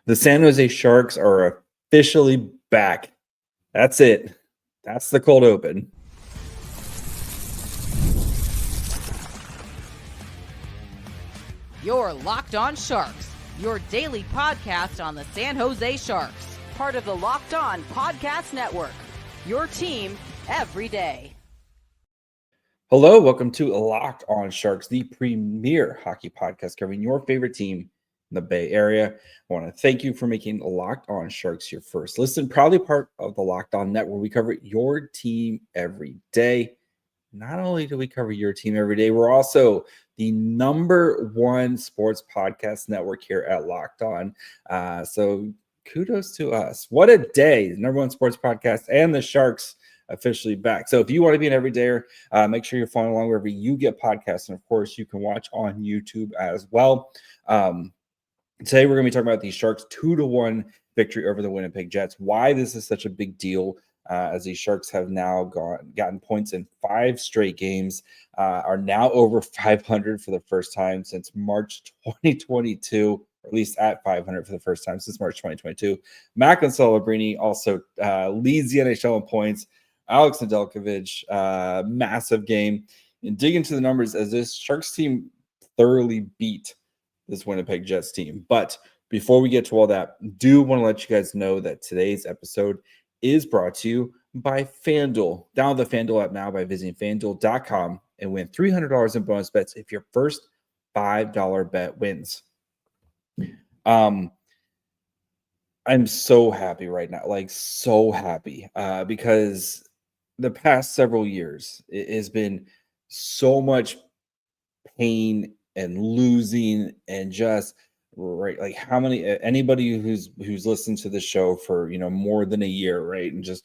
The San Jose Sharks are officially back. That's it. That's the cold open. You're Locked On Sharks, your daily podcast on the San Jose Sharks, part of the Locked On Podcast Network, your team every day. Hello, welcome to Locked On Sharks, the premier hockey podcast covering your favorite team in the Bay Area. I want to thank you for making Locked On Sharks your first listen, proudly part of the Locked On Network. We cover your team every day. Not only do we cover your team every day, we're also the number one sports podcast network here at Locked On. So kudos to us. What a day. The number one sports podcast and the Sharks officially back. So if you want to be an everydayer, make sure you're following along wherever you get podcasts. And of course, you can watch on YouTube as well. Today, we're going to be talking about the Sharks 2-1 victory over the Winnipeg Jets. Why this is such a big deal, as the Sharks have now gotten points in 5 straight games, are now over 500 for the first time since March 2022, or at least at 500 for the first time since March 2022. Macklin Celebrini also leads the NHL in points. Alex Nedeljkovic, massive game. And dig into the numbers as this Sharks team thoroughly beat this Winnipeg Jets team. But before we get to all that, do want to let you guys know that today's episode is brought to you by FanDuel. Download the FanDuel app now by visiting FanDuel.com and win $300 in bonus bets if your first $5 bet wins. I'm so happy right now, like so happy, because the past several years it has been so much pain and losing and just right, like how many anybody who's listened to the show for more than a year, right, and just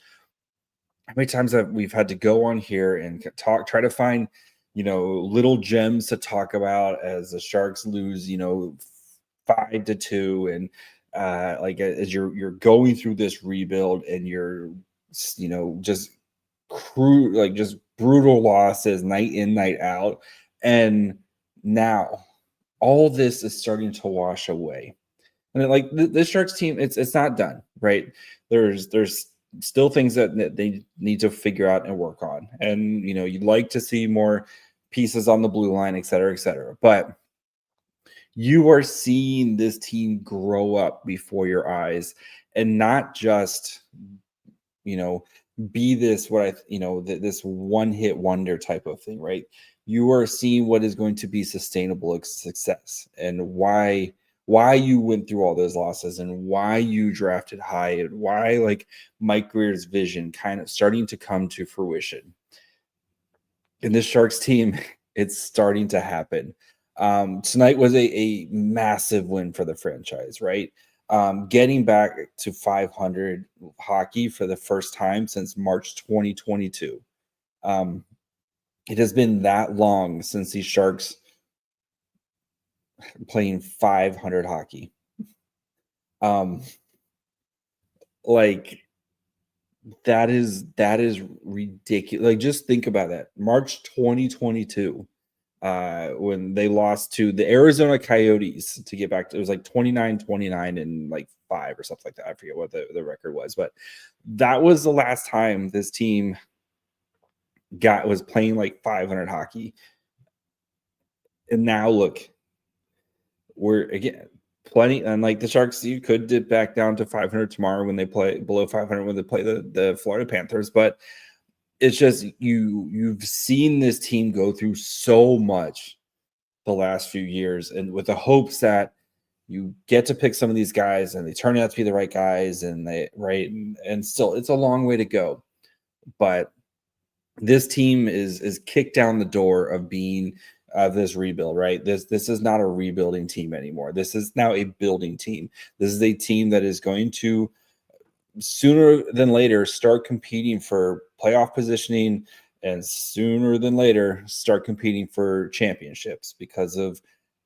how many times that we've had to go on here and try to find little gems to talk about as the Sharks lose 5-2, and like as you're going through this rebuild and you're just brutal losses night in, night out, and now all this is starting to wash away. And like the Sharks team, it's not done, right? There's still things that they need to figure out and work on, and you'd like to see more pieces on the blue line, et cetera, et cetera. But you are seeing this team grow up before your eyes, and not just be this this one-hit wonder type of thing, right? You are seeing what is going to be sustainable success, and why you went through all those losses, and why you drafted high, and why like Mike Grier's vision kind of starting to come to fruition. In this Sharks team, it's starting to happen. Tonight was a massive win for the franchise, right? Getting back to 500 hockey for the first time since March 2022. It has been that long since these Sharks playing 500 hockey. Like that is ridiculous. Like just think about that. March 2022. When they lost to the Arizona Coyotes to get back to, it was like 29-29 and like 5 or something like that. I forget what the record was, but that was the last time this team was playing like 500 hockey. And now look, we're again plenty, and like the Sharks, you could dip back down to 500 tomorrow when they play below 500 when they play the Florida Panthers, but it's just you've seen this team go through so much the last few years, and with the hopes that you get to pick some of these guys and they turn out to be the right guys, and and still it's a long way to go. But this team is kicked down the door of being this rebuild, right? This is not a rebuilding team anymore. This is now a building team. This is a team that is going to sooner than later start competing for playoff positioning, and sooner than later start competing for championships because of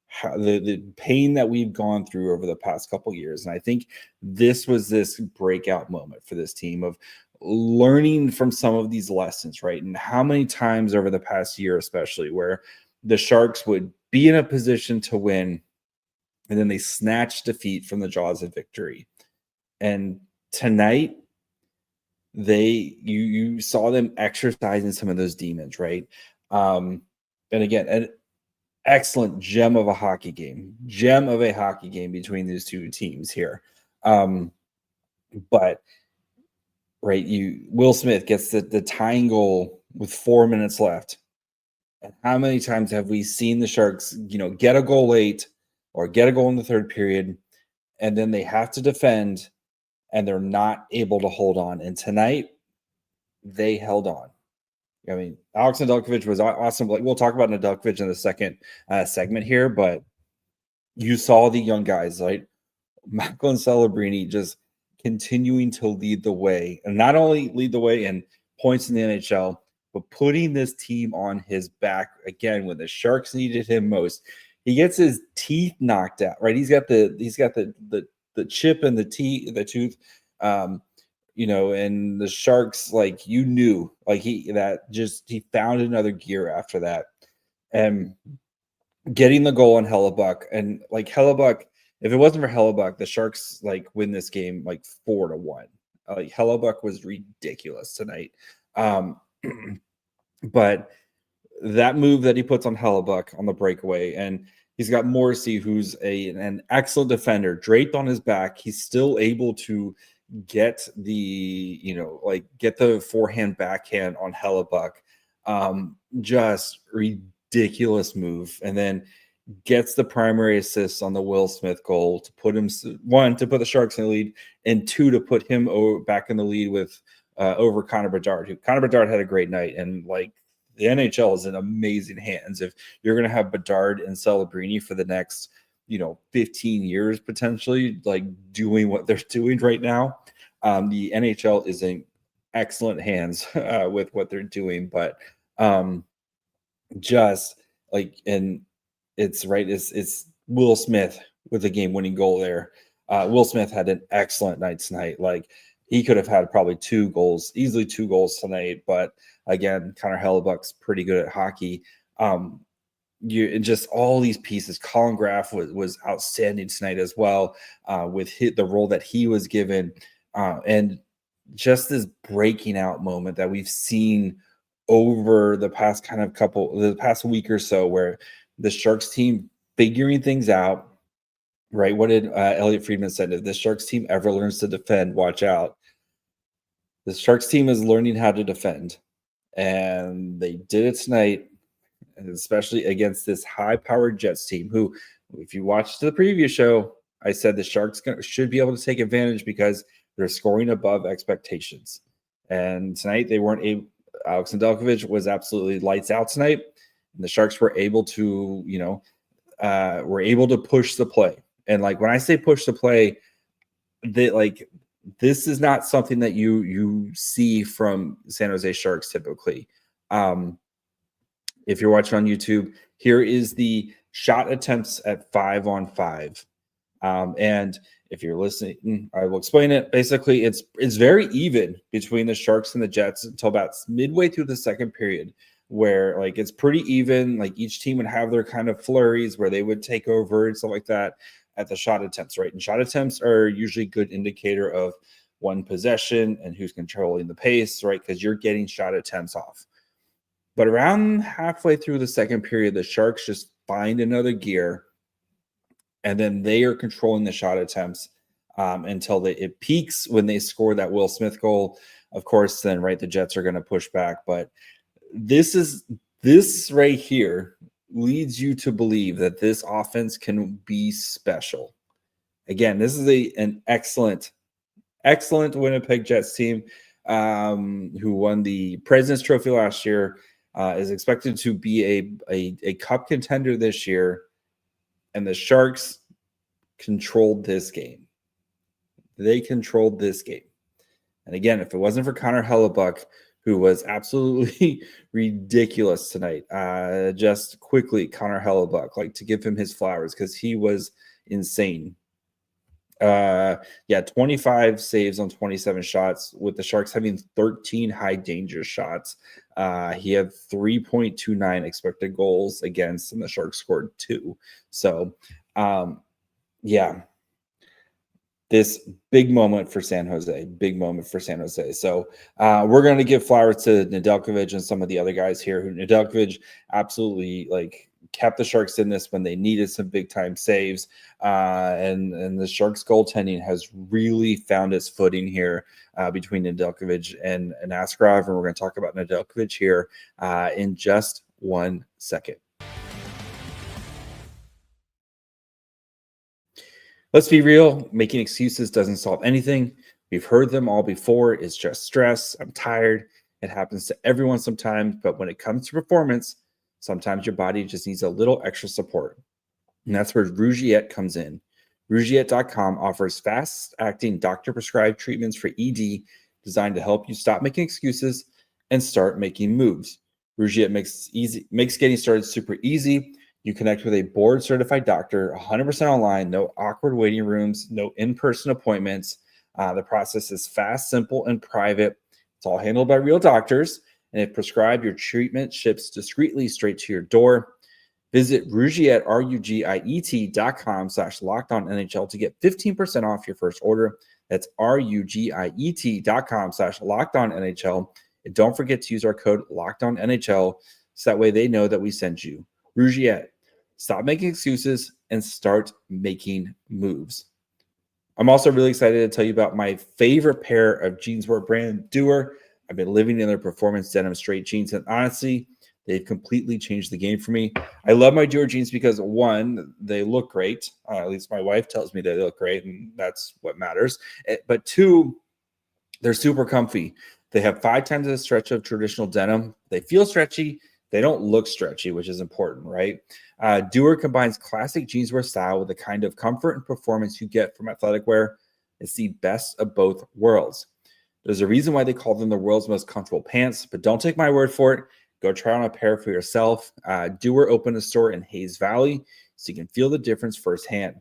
how the pain that we've gone through over the past couple of years. And I think this was this breakout moment for this team of learning from some of these lessons, right? And how many times over the past year, especially, where the Sharks would be in a position to win and then they snatched defeat from the jaws of victory. And tonight, you saw them exercising some of those demons, right? And again, an excellent gem of a hockey game between these two teams here. But right, Will Smith gets the tying goal with 4 minutes left. And how many times have we seen the Sharks, get a goal late or get a goal in the third period, and then they have to defend and they're not able to hold on? And tonight, they held on. I mean, Alex Nedeljkovic was awesome. Like, we'll talk about Nedeljkovic in the second segment here, but you saw the young guys, right? Macklin Celebrini just continuing to lead the way, and not only lead the way in points in the NHL, but putting this team on his back again when the Sharks needed him most. He gets his teeth knocked out, right? He's got the chip in the tooth, and the Sharks, like, he found another gear after that, and getting the goal on Hellebuyck, and like Hellebuyck. If it wasn't for Hellebuyck, the Sharks win this game 4-1. Hellebuyck was ridiculous tonight. But that move that he puts on Hellebuyck on the breakaway, and he's got Morrissey, who's an excellent defender, draped on his back. He's still able to get get the forehand backhand on Hellebuyck. Just ridiculous move. And then gets the primary assist on the Will Smith goal to put him, one, to put the Sharks in the lead, and two, to put him back in the lead with over Connor Bedard. Connor Bedard had a great night, and the NHL is in amazing hands. If you're going to have Bedard and Celebrini for the next 15 years potentially, doing what they're doing right now, the NHL is in excellent hands with what they're doing. But it's Will Smith with a game-winning goal there. Will Smith had an excellent night tonight. He could have had probably easily two goals tonight. But again, Connor Hellebuyck's pretty good at hockey. Just all these pieces. Collin Graf was outstanding tonight as well, with the role that he was given, and just this breaking out moment that we've seen over the past week or so, where the Sharks team figuring things out, right? What did Elliot Friedman said? If the Sharks team ever learns to defend, watch out. The Sharks team is learning how to defend, and they did it tonight, and especially against this high-powered Jets team, who, if you watched the previous show, I said the Sharks should be able to take advantage because they're scoring above expectations. And tonight they weren't able. Alex Nedeljkovic was absolutely lights out tonight. And the Sharks were able to, push the play. And when I say push the play, this is not something that you see from San Jose Sharks typically. If you're watching on YouTube, here is the shot attempts at 5-on-5. And if you're listening, I will explain it. Basically, it's very even between the Sharks and the Jets until about midway through the second period, where it's pretty even. Each team would have their kind of flurries where they would take over and stuff like that at the shot attempts, right? And shot attempts are usually a good indicator of one possession and who's controlling the pace, right? Because you're getting shot attempts off. But around halfway through the second period, the Sharks just find another gear, and then they are controlling the shot attempts until it peaks when they score that Will Smith goal. Of course, then, right, the Jets are going to push back. But this right here leads you to believe that this offense can be special. Again, this is an excellent Winnipeg Jets team who won the President's Trophy last year, is expected to be a cup contender this year. And the Sharks controlled this game. They controlled this game. And again, if it wasn't for Connor Hellebuyck, who was absolutely ridiculous tonight, just quickly, Connor Hellebuyck, to give him his flowers because he was insane. 25 saves on 27 shots, with the Sharks having 13 high danger shots. He had 3.29 expected goals against, and the Sharks scored 2. So Yeah, this big moment for San Jose, big moment for San Jose. So we're going to give flowers to Nedeljkovic and some of the other guys here. Who Nedeljkovic absolutely kept the Sharks in this when they needed some big time saves, and the Sharks goaltending has really found its footing here between Nedeljkovic and Askarov, and we're going to talk about Nedeljkovic here in just 1 second. Let's be real, making excuses doesn't solve anything. We've heard them all before. It's just stress. I'm tired. It happens to everyone sometimes, but when it comes to performance, sometimes your body just needs a little extra support. And that's where Rougiette comes in. Rougiette.com offers fast-acting doctor-prescribed treatments for ED designed to help you stop making excuses and start making moves. Rougiette makes getting started super easy. You connect with a board-certified doctor, 100% online, no awkward waiting rooms, no in-person appointments. The process is fast, simple, and private. It's all handled by real doctors. And if prescribed, your treatment ships discreetly straight to your door. Visit Rougiette, RUGIET.com/LockedOnNHL to get 15% off your first order. That's RUGIET.com/LockedOnNHL. And don't forget to use our code LockedOnNHL so that way they know that we sent you. Rougiette, stop making excuses and start making moves. I'm also really excited to tell you about my favorite pair of Jeansport brand Doer. I've been living in their performance denim straight jeans, and honestly, they've completely changed the game for me. I love my Doer jeans because, one, they look great. At least my wife tells me they look great, and that's what matters. But two, they're super comfy. They have 5 times the stretch of traditional denim. They feel stretchy. They don't look stretchy, which is important, right? Doer combines classic jeanswear style with the kind of comfort and performance you get from athletic wear. It's the best of both worlds. There's a reason why they call them the world's most comfortable pants, but don't take my word for it. Go try on a pair for yourself. Doer opened a store in Hayes Valley, so you can feel the difference firsthand.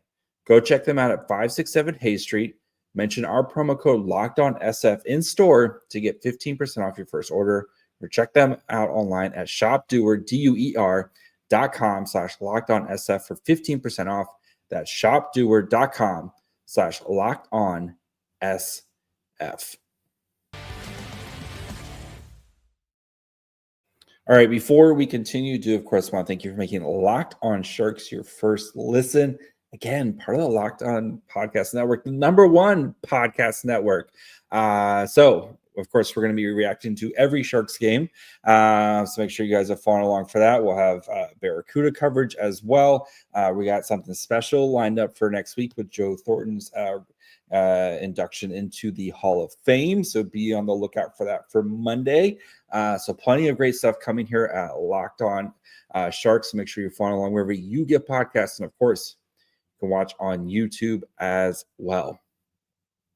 Go check them out at 567 Hayes Street. Mention our promo code LOCKEDONSF in store to get 15% off your first order. Or check them out online at shopdoer.com/LockedOnSF for 15% off. That's shopdoer.com/LockedOnSF. All right, before we continue, do of course want to thank you for making Locked On Sharks your first listen. Again, part of the Locked On Podcast Network, the #1 podcast network. So, of course, we're going to be reacting to every Sharks game. So make sure you guys are following along for that. We'll have Barracuda coverage as well. We got something special lined up for next week with Joe Thornton's induction into the Hall of Fame. So be on the lookout for that for Monday. So plenty of great stuff coming here at Locked On Sharks. So make sure you're following along wherever you get podcasts. And of course, you can watch on YouTube as well.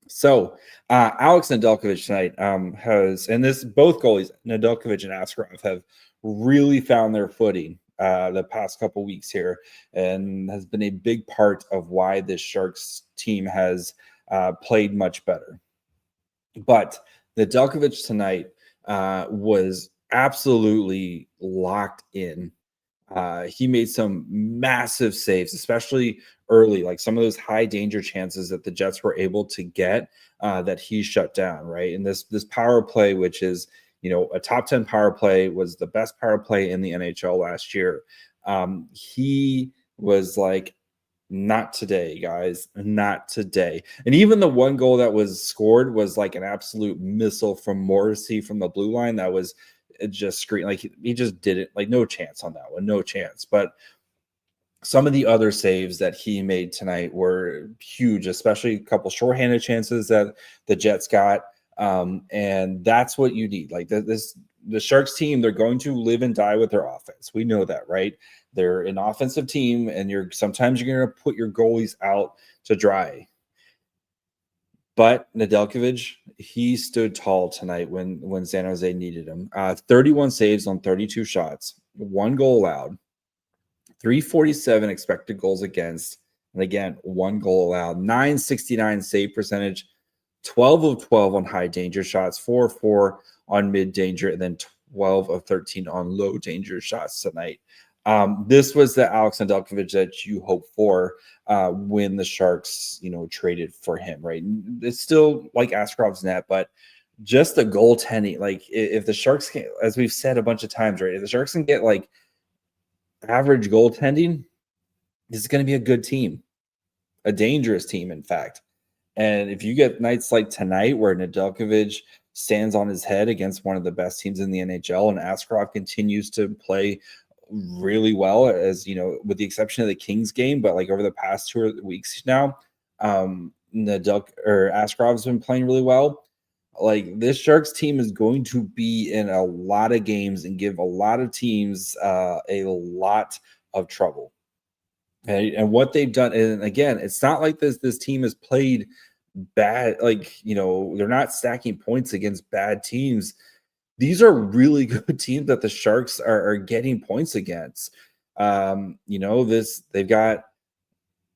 So Alex Nedeljkovic tonight has, and this both goalies, Nedeljkovic and Askarov, have really found their footing the past couple weeks here, and has been a big part of why this Sharks team has played much better. But Nedeljkovic tonight was absolutely locked in. He made some massive saves, especially early, like some of those high danger chances that the Jets were able to get that he shut down, right? And this power play, which is, a top 10 power play, was the best power play in the NHL last year. He was like, not today, guys, not today. And even the one goal that was scored was like an absolute missile from Morrissey from the blue line. That was just screen, like he just did it, like no chance on that one, no chance. But some of the other saves that he made tonight were huge, especially a couple shorthanded chances that the Jets got. And that's what you need. Like the Sharks team, they're going to live and die with their offense. We know that, right? They're an offensive team, and sometimes you're going to put your goalies out to dry. But Nedeljkovic, he stood tall tonight when San Jose needed him. 31 saves on 32 shots, 1 goal allowed, 347 expected goals against, and again, 1 goal allowed, 969 save percentage, 12 of 12 on high danger shots, 4 of 4 on mid danger, and then 12 of 13 on low danger shots tonight. This was the Alex Nedeljkovic that you hope for when the Sharks, traded for him, right? It's still like Askarov's net, but just the goaltending, like if the Sharks can, as we've said a bunch of times, right? If the Sharks can get like average goaltending, this is going to be a good team, a dangerous team, in fact. And if you get nights like tonight where Nedeljkovic stands on his head against one of the best teams in the NHL and Askarov continues to play really well, as with the exception of the Kings game, but like over the past 2 weeks now, Askarov's been playing really well. Like this Sharks team is going to be in a lot of games and give a lot of teams a lot of trouble. And what they've done, and again, it's not like this team has played bad, like they're not stacking points against bad teams. These are really good teams that the Sharks are getting points against. They've got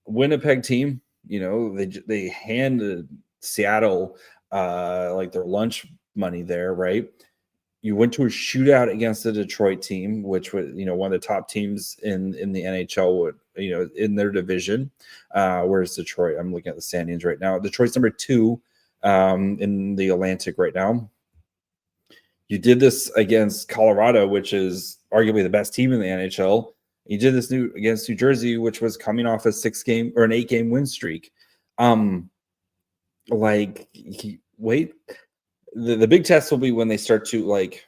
Winnipeg team. They handed Seattle like their lunch money there, right? You went to a shootout against the Detroit team, which was, one of the top teams in the NHL, in their division. Whereas Detroit, I'm looking at the standings right now. Detroit's number 2 in the Atlantic right now. You did this against Colorado, which is arguably the best team in the NHL. You did this against New Jersey, which was coming off a 6-game or an 8-game win streak. Wait. The big test will be when they start to like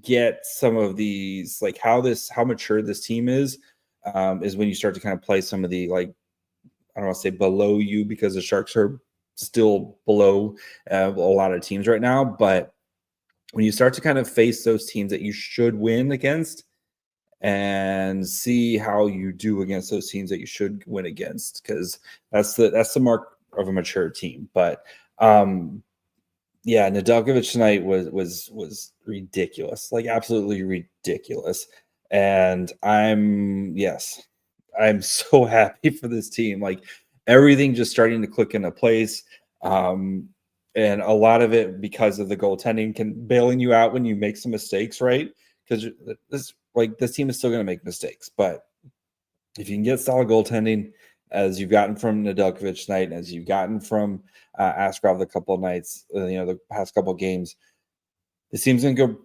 get some of these, like how mature this team is when you start to kind of play some of the, like, I don't want to say below you, because the Sharks are still below a lot of teams right now. But when you start to kind of face those teams that you should win against and see how you do against those teams that you should win against, because that's the mark of a mature team. But yeah, Nedeljkovic tonight was ridiculous, like absolutely ridiculous. And I'm so happy for this team. Like everything just starting to click into place. And a lot of it because of the goaltending can bailing you out when you make some mistakes, right? Because this team is still going to make mistakes. But if you can get solid goaltending, as you've gotten from Nedeljkovic tonight, and as you've gotten from Askarov the couple of nights, the past couple of games, the team's going to go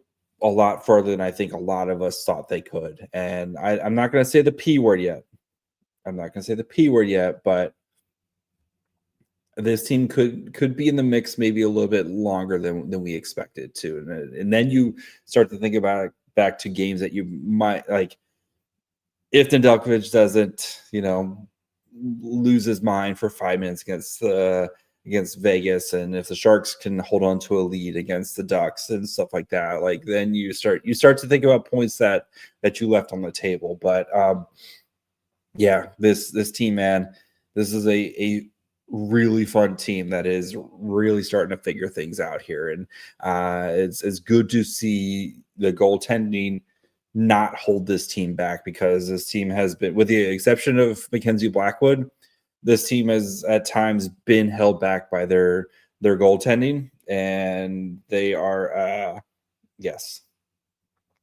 a lot further than I think a lot of us thought they could. And I'm not going to say the P word yet. But this team could be in the mix maybe a little bit longer than we expected to. And then you start to think about it back to games that you might, like, if Nedeljkovic doesn't, lose his mind for 5 minutes against Vegas, and if the Sharks can hold on to a lead against the Ducks and stuff like that, like then you start to think about points that you left on the table. But yeah, this team, man, this is a really fun team that is really starting to figure things out here. And it's good to see the goaltending not hold this team back, because this team has been, with the exception of Mackenzie Blackwood, this team has at times been held back by their goaltending, and they are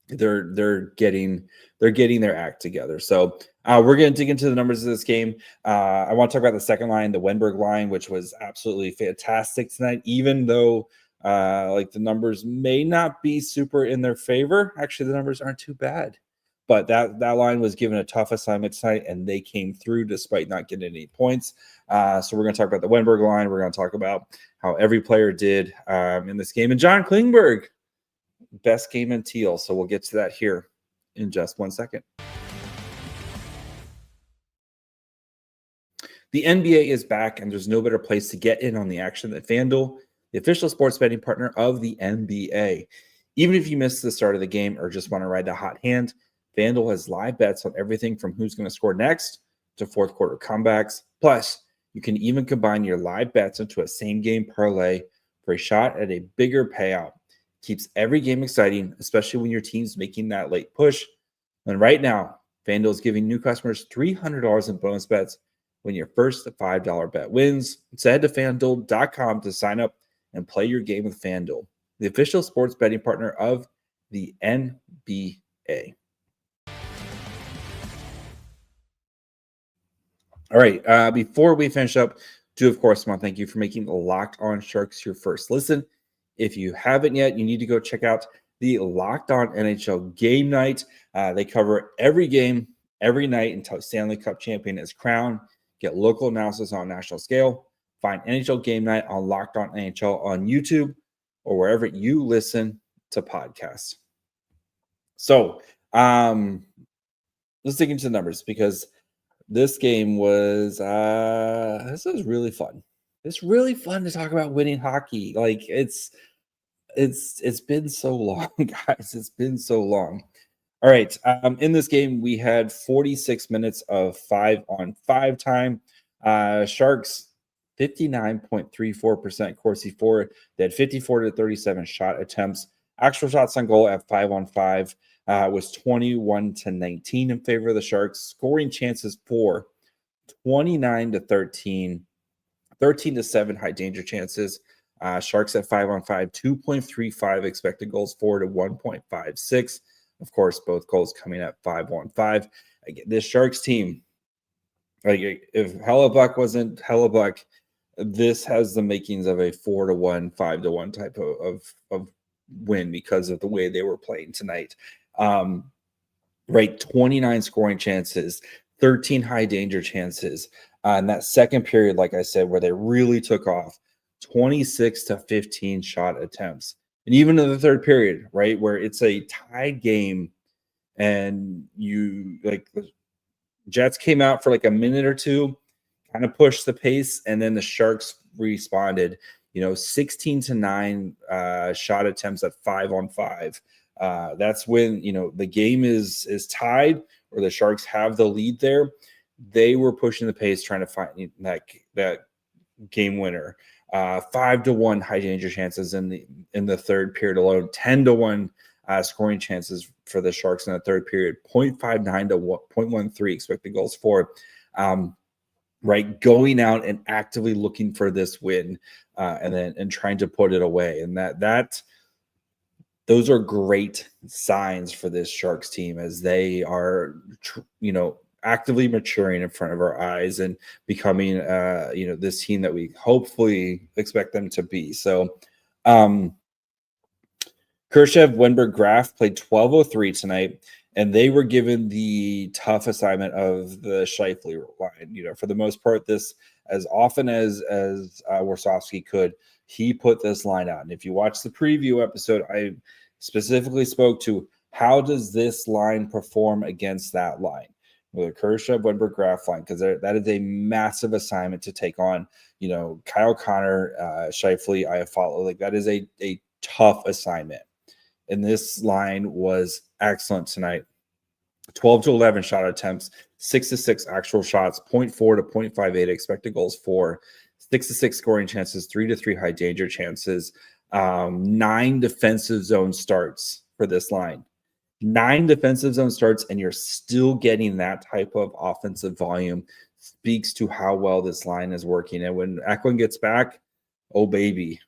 they're getting their act together. So we're going to dig into the numbers of this game. I want to talk about the second line, the Wenberg line, which was absolutely fantastic tonight, even though like the numbers may not be super in their favor. Actually, the numbers aren't too bad, but that line was given a tough assignment tonight, and they came through despite not getting any points. So we're going to talk about the Wenberg line. We're going to talk about how every player did in this game, and John Klingberg, best game in teal. So we'll get to that here in just 1 second. The NBA is back, and there's no better place to get in on the action than FanDuel, the official sports betting partner of the NBA. Even if you missed the start of the game or just want to ride the hot hand, FanDuel has live bets on everything from who's going to score next to fourth quarter comebacks. Plus, you can even combine your live bets into a same-game parlay for a shot at a bigger payout. Keeps every game exciting, especially when your team's making that late push. And right now, FanDuel is giving new customers $300 in bonus bets when your first $5 bet wins. So head to FanDuel.com to sign up and play your game with FanDuel, the official sports betting partner of the NBA. All right. Before we finish up, do of course want to thank you for making Locked On Sharks your first listen. If you haven't yet, you need to go check out the Locked On NHL Game Night. They cover every game every night until Stanley Cup champion is crowned. Get local analysis on a national scale. Find NHL Game Night on Locked On NHL on YouTube or wherever you listen to podcasts. So let's dig into the numbers because this game was really fun. It's really fun to talk about winning hockey. Like it's been so long, guys. It's been so long. All right. In this game, we had 46 minutes of 5-on-5 time. Sharks 59.34%, Corsi 4. They had 54 to 37 shot attempts. Actual shots on goal at 5-on-5 was 21 to 19 in favor of the Sharks. Scoring chances for 29 to 13, 13 to 7 high danger chances. Sharks at 5-on-5, 2.35 expected goals for to 1.56. Of course, both goals coming at 5-on-5. Again, this Sharks team, like if Hellebuck wasn't Hellebuck, this has the makings of a 4-1, 5-1 type of win because of the way they were playing tonight. Right, 29 scoring chances, 13 high danger chances. In that second period, like I said, where they really took off, 26 to 15 shot attempts. And even in the third period, right, where it's a tied game and you like the Jets came out for like a minute or two, kind of pushed the pace, and then the Sharks responded, 16 to 9 shot attempts at 5-on-5. That's when, the game is tied or the Sharks have the lead there. They were pushing the pace, trying to find that game winner. 5-1 high danger chances in the third period alone. 10-1 scoring chances for the Sharks in the third period. 0.59 to 0.13 expected goals for. Right, going out and actively looking for this win, and trying to put it away, and those are great signs for this Sharks team as they are, actively maturing in front of our eyes and becoming, this team that we hopefully expect them to be. So, Khrushchev, Wenberg, Graf played 12:03 tonight, and they were given the tough assignment of the Scheifele line. For the most part, this as often as Warsofsky could, he put this line out. And if you watch the preview episode, I specifically spoke to how does this line perform against that line, with a Khrushchev, Wenberg, Graf line, because that is a massive assignment to take on. Kyle Connor, Scheifele, Iafallo, like that is a tough assignment. And this line was excellent tonight. 12 to 11 shot attempts, 6 to 6 actual shots, 0.4 to 0.58 expected goals for, 6 to 6 scoring chances, 3 to 3 high danger chances, 9 defensive zone starts for this line. 9 defensive zone starts, and you're still getting that type of offensive volume speaks to how well this line is working. And when Eklund gets back, oh baby.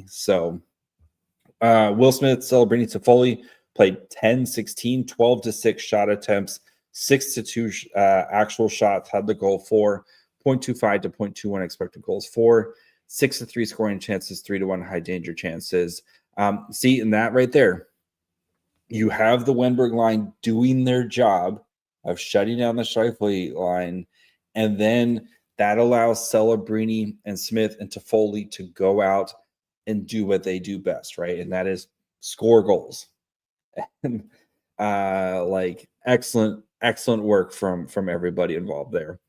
So Will Smith, Celebrini, Toffoli played 10-16, 12 to 6 shot attempts, 6 to 2 actual shots, had the goal for, 0.25 to 0.21 expected goals for, 6 to 3 scoring chances, 3 to 1 high danger chances. See, in that right there, you have the Wenberg line doing their job of shutting down the Scheifele line, and then that allows Celebrini and Smith and Toffoli to go out and do what they do best, right? And that is score goals. And excellent work from everybody involved there.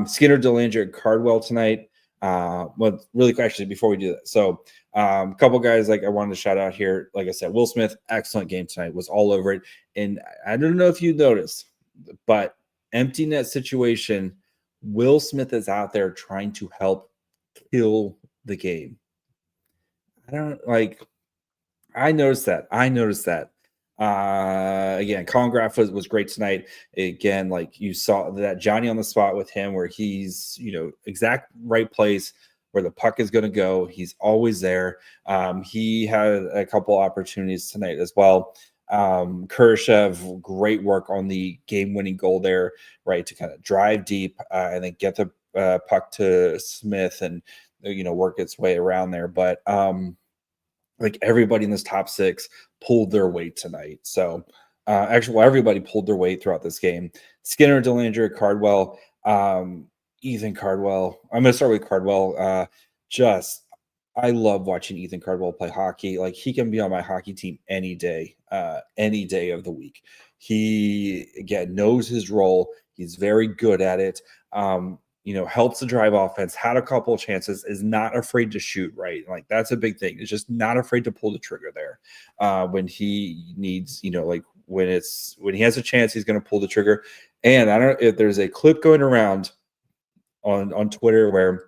Skinner, Delanger, and Cardwell tonight. Well, really quick, actually, before we do that, so a couple guys I wanted to shout out here. Like I said, Will Smith, excellent game tonight, was all over it. And I don't know if you noticed, but empty net situation, Will Smith is out there trying to help kill the game. I noticed that. Again, Collin Graf was great tonight. Again, like you saw that Johnny on the spot with him, where he's exact right place where the puck is going to go. He's always there. He had a couple opportunities tonight as well. Kurashev, great work on the game-winning goal there, right, to kind of drive deep and then get the puck to Smith and work its way around there. But like everybody in this top six pulled their weight tonight. So everybody pulled their weight throughout this game. Skinner, Dellandrea, Cardwell, Ethan Cardwell. I'm going to start with Cardwell. I love watching Ethan Cardwell play hockey. Like, he can be on my hockey team any day of the week. He, again, knows his role. He's very good at it. Helps the drive offense, had a couple of chances, is not afraid to shoot, right? Like, that's a big thing. It's just not afraid to pull the trigger there. When he needs, like when he has a chance, he's going to pull the trigger. And I don't know if there's a clip going around on Twitter where,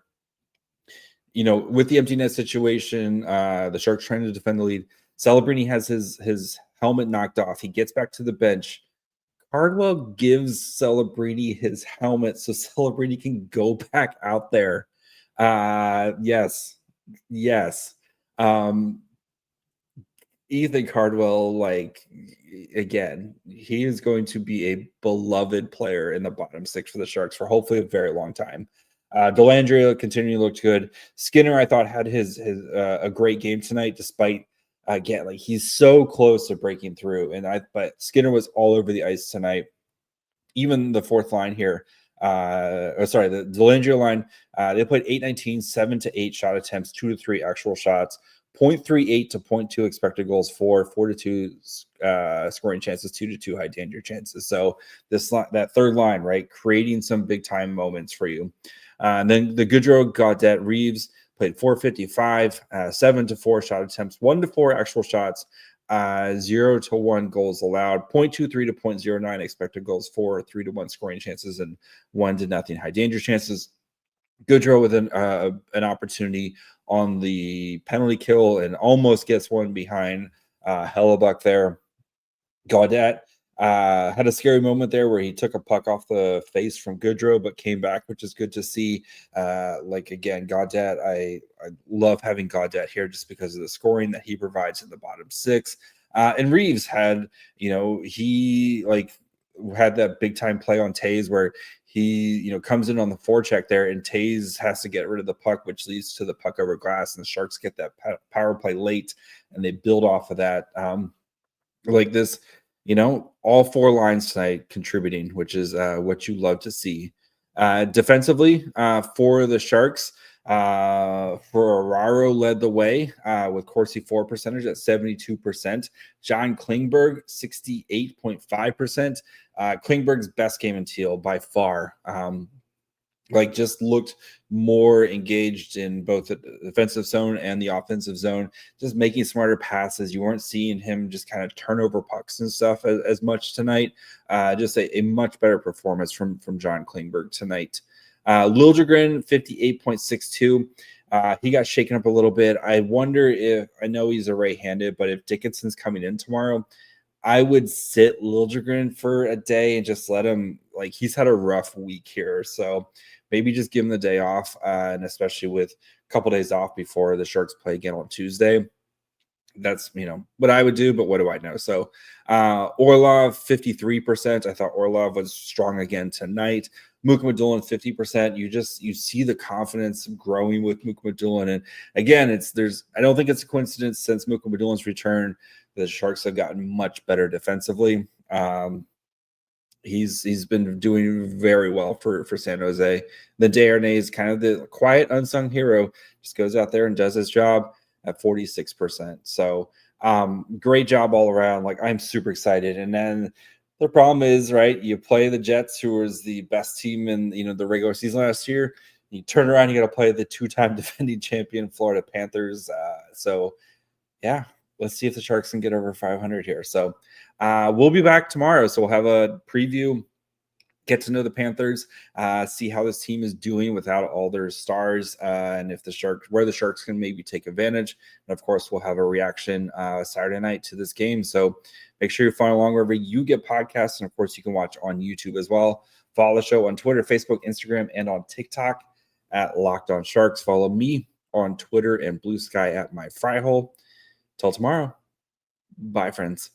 with the empty net situation, the Sharks trying to defend the lead, Celebrini has his helmet knocked off. He gets back to the bench. Cardwell gives Celebrini his helmet so Celebrini can go back out there. Yes. Ethan Cardwell, like, again, he is going to be a beloved player in the bottom six for the Sharks for hopefully a very long time. Dellandrea continually looked good. Skinner, I thought, had his a great game tonight, despite again, like, he's so close to breaking through. But Skinner was all over the ice tonight. Even the fourth line here, the Dellandrea line, they played 8-19, 7-8 shot attempts, 2-3 actual shots, 0.38 to 0.2 expected goals, 4-2 scoring chances, 2-2 high danger chances. So that third line, right, creating some big time moments for you. And then the Goodrow, Gaudette, Reeves played 455, 7-4 shot attempts, 1-4 actual shots, 0-1 goals allowed, 0.23 to 0.09 expected goals, 3-1 scoring chances, and 1-0 high danger chances. Goodrow with an opportunity on the penalty kill and almost gets one behind Hellebuck there. Gaudette had a scary moment there where he took a puck off the face from Goodrow, but came back, which is good to see. Again, Gaudette, I love having Gaudette here just because of the scoring that he provides in the bottom six. And Reeves had, he had that big time play on Tays where he, comes in on the forecheck there, and Tays has to get rid of the puck, which leads to the puck over glass, and the Sharks get that power play late, and they build off of that. All four lines tonight contributing, which is what you love to see. Defensively, for the Sharks, Ferraro led the way with Corsi 4 percentage at 72%. John Klingberg, 68.5%. Klingberg's best game in teal by far. Just looked more engaged in both the defensive zone and the offensive zone, just making smarter passes. You weren't seeing him just kind of turn over pucks and stuff as much tonight. Just a much better performance from John Klingberg tonight. Liljegren, 58.62. He got shaken up a little bit. I wonder I know he's a right-handed, but if Dickinson's coming in tomorrow, I would sit Liljegren for a day and just let him, he's had a rough week here. So maybe just give him the day off, and especially with a couple days off before the Sharks play again on Tuesday. That's, what I would do, but what do I know? So Orlov, 53%. I thought Orlov was strong again tonight. Mukhamadullin, 50%. You see the confidence growing with Mukhamadullin. And again, I don't think it's a coincidence since Mukhamadullin's return, the Sharks have gotten much better defensively. He's been doing very well for San Jose. The Desharnais is kind of the quiet, unsung hero. Just goes out there and does his job at 46%. So great job all around. I'm super excited. And then the problem is, right, you play the Jets, who was the best team in the regular season last year. You turn around, you got to play the two-time defending champion Florida Panthers. Yeah, let's see if the Sharks can get over 500 here. So we'll be back tomorrow. So we'll have a preview, get to know the Panthers, see how this team is doing without all their stars, and where the Sharks can maybe take advantage. And of course, we'll have a reaction Saturday night to this game. So make sure you follow along wherever you get podcasts. And of course, you can watch on YouTube as well. Follow the show on Twitter, Facebook, Instagram, and on TikTok at Locked On Sharks. Follow me on Twitter and Blue Sky at My Fry Hole. Till tomorrow. Bye, friends.